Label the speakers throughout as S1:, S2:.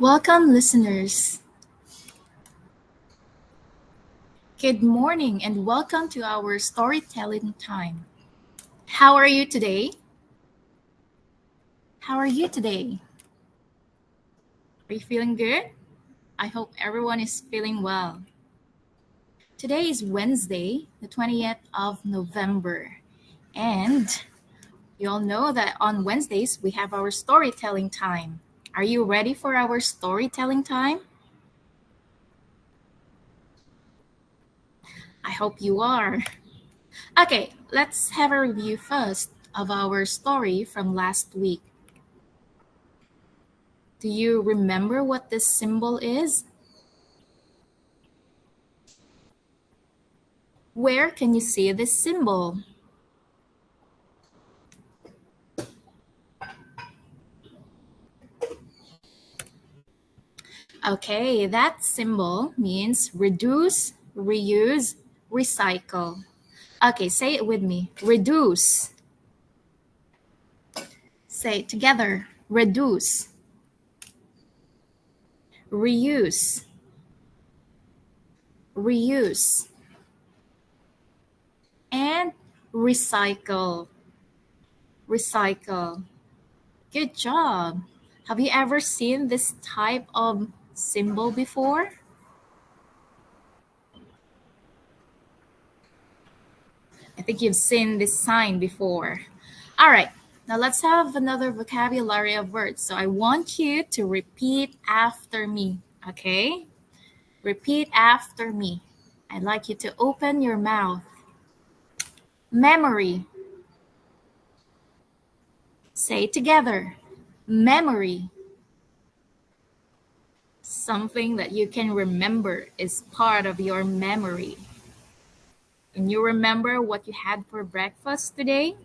S1: Welcome, listeners. Good morning and welcome to our storytelling time. How are you today? How are you today? Are you feeling good? I hope everyone is feeling well. Today is Wednesday, the 20th of November, and you all know that on Wednesdays we have our storytelling time. Are you ready for our storytelling time? I hope you are. Okay, let's have a review first of our story from last week. Do you remember what this symbol is? Where can you see this symbol? Okay, that symbol means reduce, reuse, recycle. Okay, say it with me. Reduce. Say it together. Reduce. Reuse. Reuse. And recycle. Recycle. Good job. Have you ever seen this type of symbol before? I think you've seen this sign before. All right, now let's have another vocabulary of words. So I want you to repeat after me, okay? Repeat after me. I'd like you to open your mouth. Memory. Say it together. Memory. Something that you can remember is part of your memory. Can you remember what you had for breakfast today?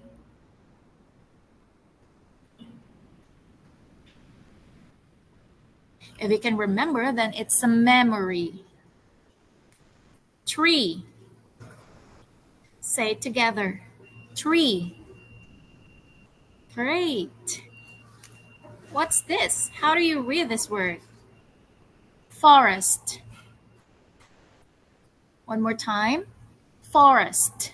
S1: If you can remember, then it's a memory. Tree. Say it together. Tree. Great. What's this? How do you read this word? Forest. One more time. Forest.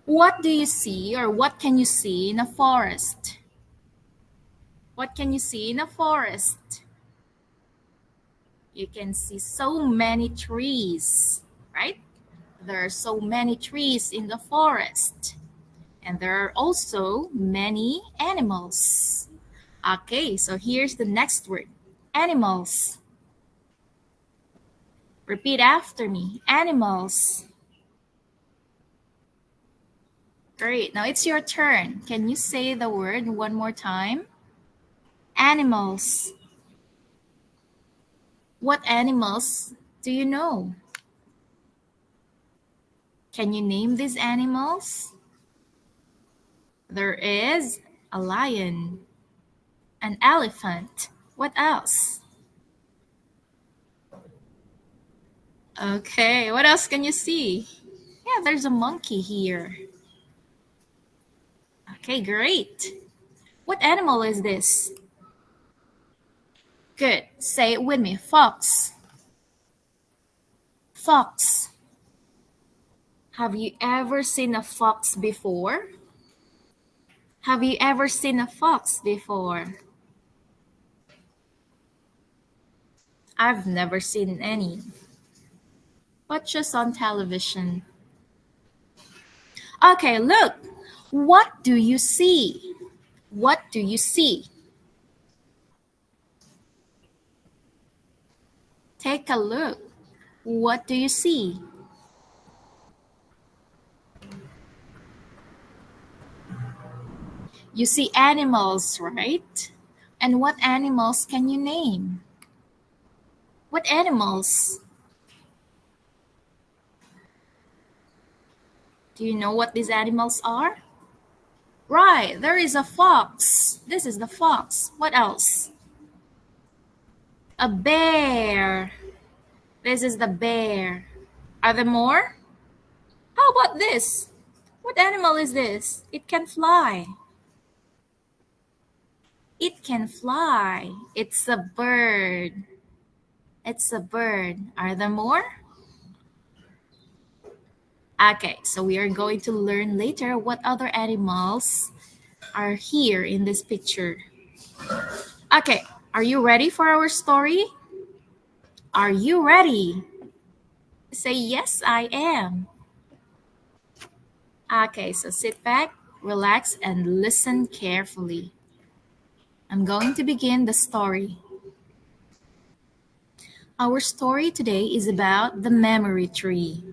S1: What do you see or what can you see in a forest? What can you see in a forest? You can see so many trees, right? There are so many trees in the forest. And there are also many animals. Okay, so here's the next word. Animals. Repeat after me. Animals. Great. Now it's your turn. Can you say the word one more time? Animals. What animals do you know? Can you name these animals? There is a lion, an elephant. What else? Okay, what else can you see? Yeah, there's a monkey here. Okay, great. What animal is this? Good. Say it with me. Fox. Fox. Have you ever seen a fox before? Have you ever seen a fox before? I've never seen any, but just on television. Okay, look. What do you see? What do you see? Take a look. What do you see? You see animals, right? And what animals can you name? What animals? Do you know what these animals are? Right, there is a fox. This is the fox. What else? A bear. This is the bear. Are there more? How about this? What animal is this? It can fly. It can fly. It's a bird. It's a bird. Are there more? Okay, so we are going to learn later what other animals are here in this picture. Okay, are you ready for our story? Are you ready? Say yes, I am. Okay, so sit back, relax, and listen carefully. I'm going to begin the story. Our story today is about the memory tree.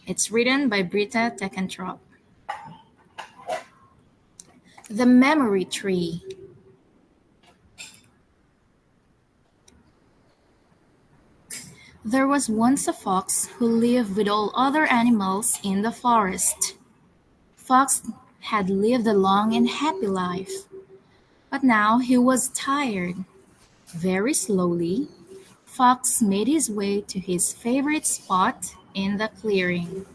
S1: It's written by Britta Teckentrup. The memory tree. There was once a fox who lived with all other animals in the forest. Fox had lived a long and happy life, but now he was tired. Very slowly, Fox made his way to his favorite spot in the clearing.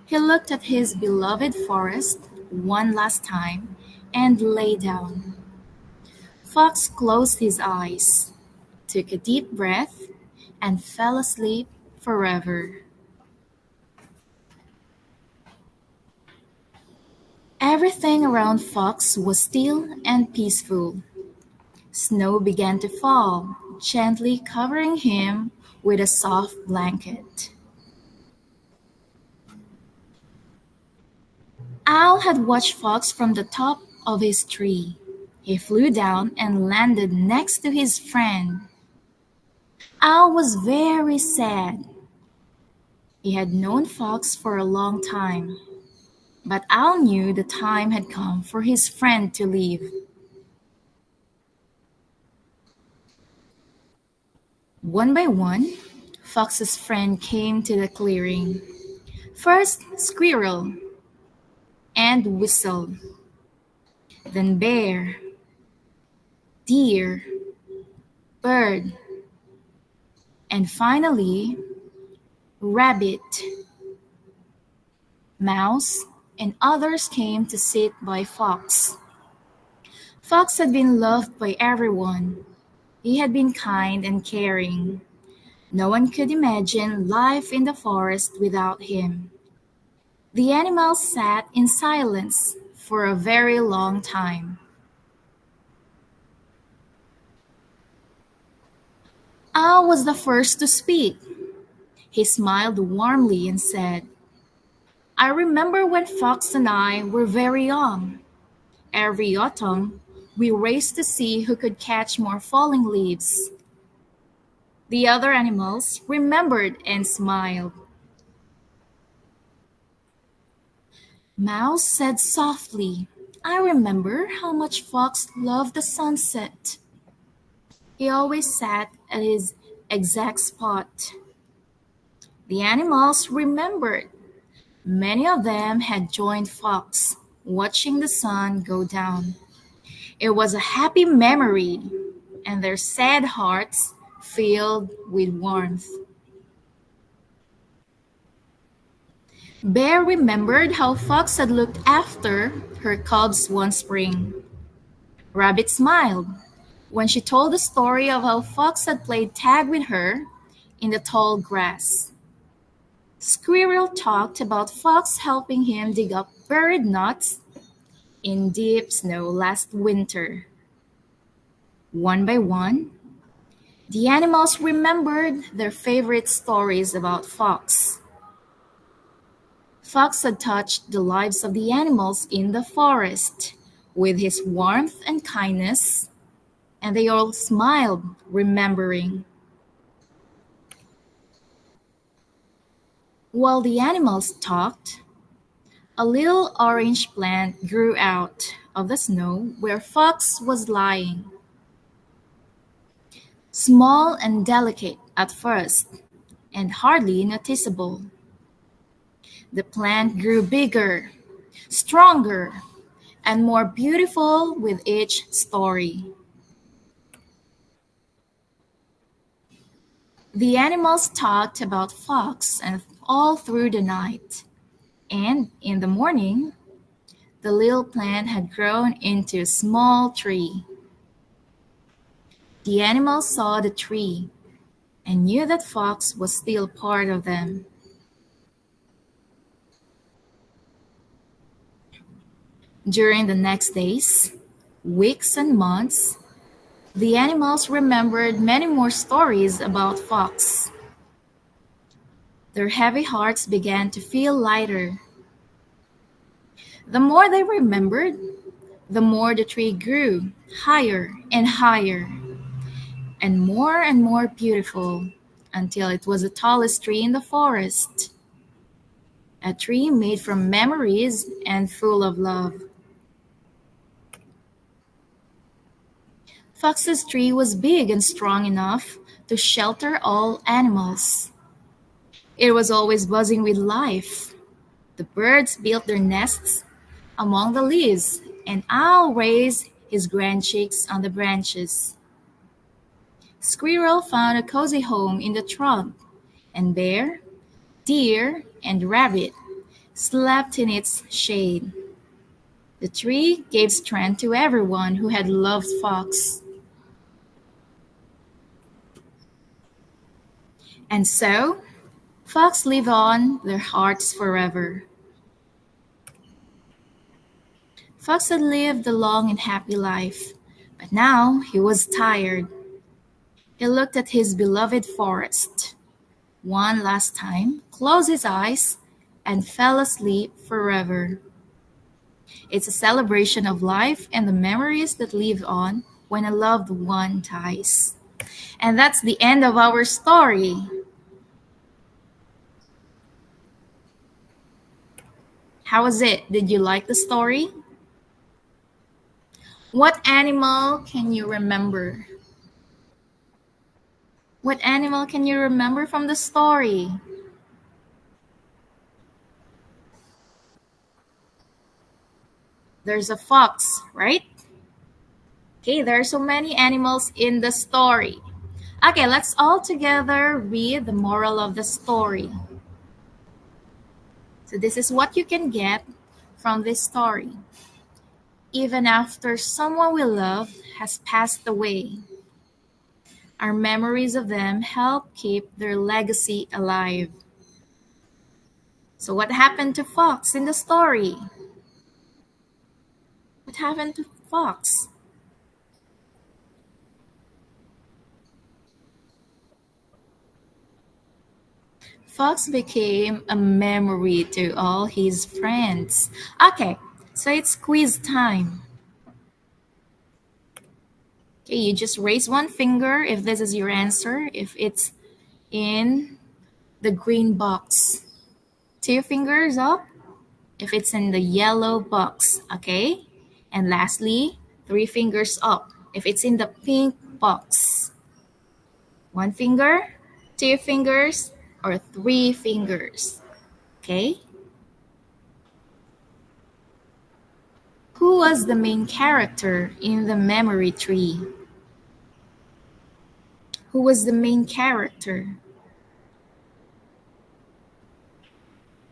S1: He looked at his beloved forest one last time and lay down. Fox closed his eyes, took a deep breath, and fell asleep forever. Everything around Fox was still and peaceful. Snow began to fall, gently covering him with a soft blanket. Owl had watched Fox from the top of his tree. He flew down and landed next to his friend. Owl was very sad. He had known Fox for a long time, but Owl knew the time had come for his friend to leave. One by one, Fox's friend came to the clearing. First, Squirrel and Whistle, then Bear, Deer, Bird, and finally, Rabbit. Mouse, and others came to sit by Fox. Fox had been loved by everyone. He had been kind and caring. No one could imagine life in the forest without him. The animals sat in silence for a very long time. Owl was the first to speak. He smiled warmly and said, I remember when Fox and I were very young. Every autumn, we raced to see who could catch more falling leaves. The other animals remembered and smiled. Mouse said softly, I remember how much Fox loved the sunset. He always sat at his exact spot. The animals remembered. Many of them had joined Fox, watching the sun go down. It was a happy memory, and their sad hearts filled with warmth. Bear remembered how Fox had looked after her cubs one spring. Rabbit smiled when she told the story of how Fox had played tag with her in the tall grass. Squirrel talked about Fox helping him dig up buried nuts in deep snow last winter. One by one, the animals remembered their favorite stories about Fox. Fox had touched the lives of the animals in the forest with his warmth and kindness, and they all smiled, remembering. While the animals talked, a little orange plant grew out of the snow where Fox was lying. Small and delicate at first, and hardly noticeable. The plant grew bigger, stronger, and more beautiful with each story. The animals talked about Fox and all through the night, and in the morning, The little plant had grown into a small tree. The animals saw the tree and knew that Fox was still part of them. During the next days, weeks, and months, the animals remembered many more stories about Fox. Their heavy hearts began to feel lighter. The more they remembered, the more the tree grew higher and more beautiful until it was the tallest tree in the forest. A tree made from memories and full of love. Fox's tree was big and strong enough to shelter all animals. It was always buzzing with life. The birds built their nests among the leaves, and Owl raised his grand chicks on the branches. Squirrel found a cozy home in the trunk, and bear, deer, and rabbit slept in its shade. The tree gave strength to everyone who had loved Fox. And so, Fox lived on their hearts forever. Fox had lived a long and happy life, but now he was tired. He looked at his beloved forest one last time, closed his eyes, and fell asleep forever. It's a celebration of life and the memories that live on when a loved one dies. And that's the end of our story. How was it? Did you like the story? What animal can you remember? What animal can you remember from the story? There's a fox, right? Okay, there are so many animals in the story. Okay, let's all together read the moral of the story. So, this is what you can get from this story. Even after someone we love has passed away, our memories of them help keep their legacy alive. So, what happened to Fox in the story? What happened to Fox? Fox became a memory to all his friends. Okay, so it's quiz time. Okay, you just raise one finger if this is your answer, if it's in the green box. Two fingers up if it's in the yellow box, okay? And lastly, three fingers up if it's in the pink box. One finger, two fingers, or three fingers, okay? Who was the main character in the memory tree? Who was the main character?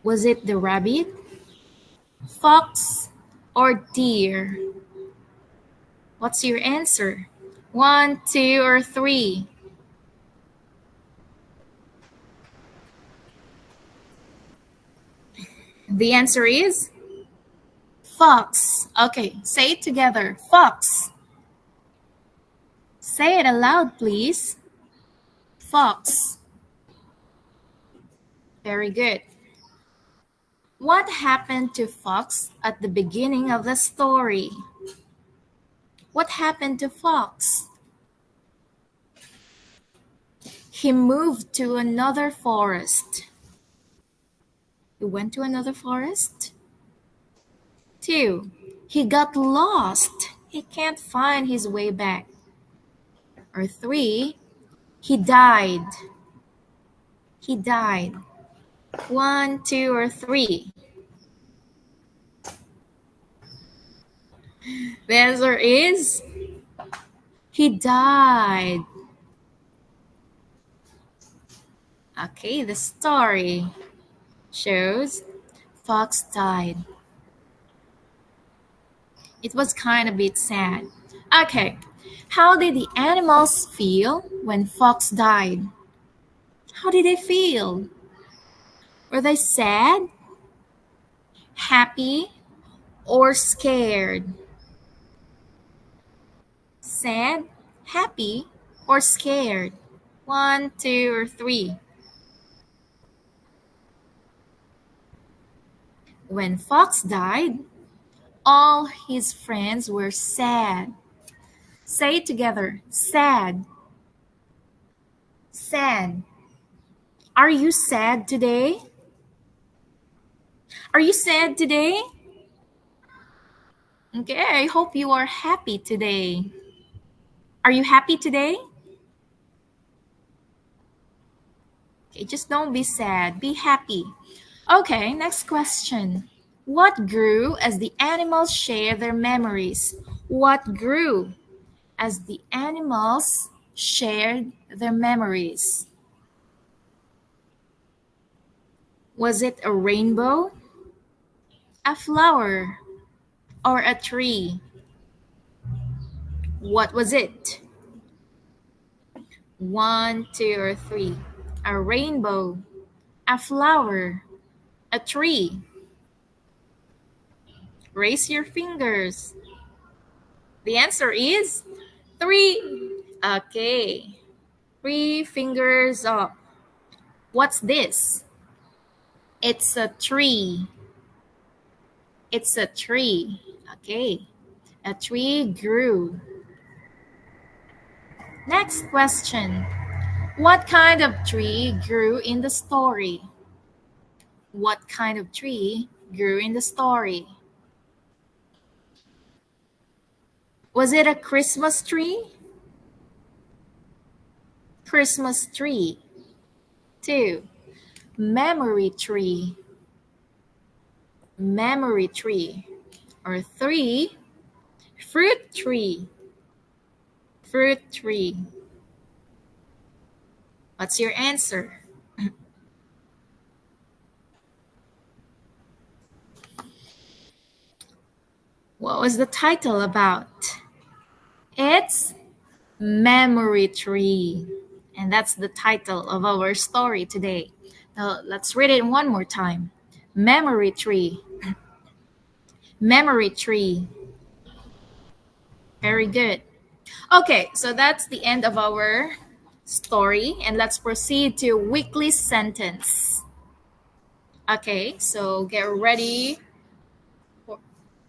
S1: Was it the rabbit, fox, or deer? What's your answer? One, two, or three? The answer is fox. Okay, say it together. Fox. Say it aloud, please. Fox. Very good. What happened to Fox at the beginning of the story? What happened to Fox? He moved to another forest. He went to another forest. 2. He got lost. He can't find his way back. Or 3. He died. He died. 1, 2, or 3. The answer is he died. Okay, the story shows Fox died. It was kind of a bit sad. Okay. How did the animals feel when Fox died? How did they feel? Were they sad, happy, or scared? Sad, happy, or scared? One, two, or three. When Fox died, all his friends were sad. Say it together. Sad. Sad. Are you sad today? Are you sad today? Okay, I hope you are happy today. Are you happy today? Okay, just don't be sad. Be happy. Okay, next question. What grew as the animals share their memories? What grew as the animals shared their memories? Was it a rainbow, a flower, or a tree? What was it? One, two, or three. A rainbow, a flower, a tree. Raise your fingers. The answer is three. Okay. Three fingers up. What's this? It's a tree. It's a tree. Okay. A tree grew. Next question. What kind of tree grew in the story? What kind of tree grew in the story? Was it a Christmas tree? Christmas tree. 2. Memory tree. Memory tree. Or 3. Fruit tree. Fruit tree. What's your answer? What was the title about? It's Memory Tree. And that's the title of our story today. Now let's read it one more time. Memory Tree. Memory Tree. Very good. Okay, so that's the end of our story, and let's proceed to weekly sentence. Okay, so get ready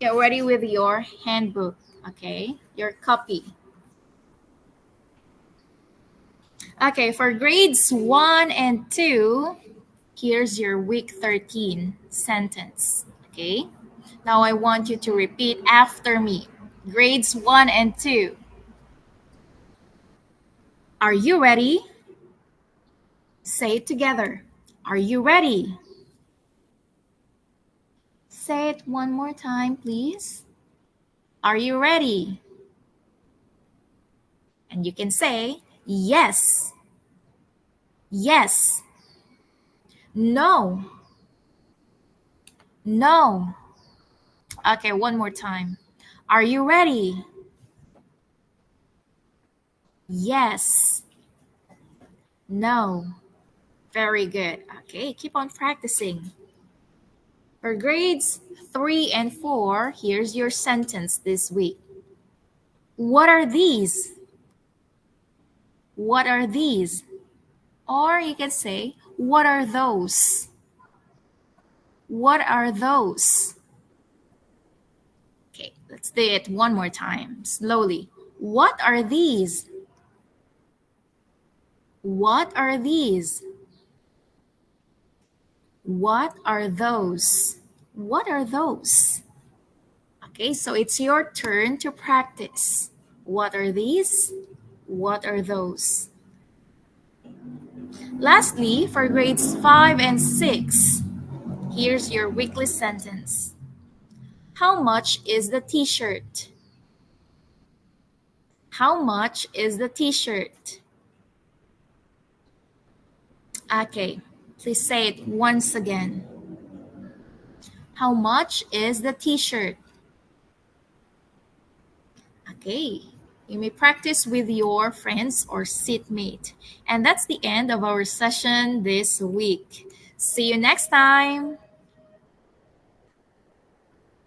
S1: with your handbook, okay? Your copy. Okay, for grades 1 and 2, here's your week 13 sentence, okay? Now I want you to repeat after me. Grades 1 and 2. Are you ready? Say it together. Are you ready? Say it one more time, please. Are you ready? And you can say, yes, yes, no, no. Okay, one more time. Are you ready? Yes, no. Very good. Okay, keep on practicing. For grades 3 and 4, here's your sentence this week. What are these? What are these? Or you can say, what are those? What are those? Okay, let's do it one more time, slowly. What are these? What are these? What are those? What are those? Okay, so it's your turn to practice. What are these? What are those? Lastly, for grades 5 and 6, here's your weekly sentence. How much is the t-shirt? How much is the t-shirt? Okay, please say it once again. How much is the t-shirt? Okay. You may practice with your friends or seatmate. And that's the end of our session this week. See you next time.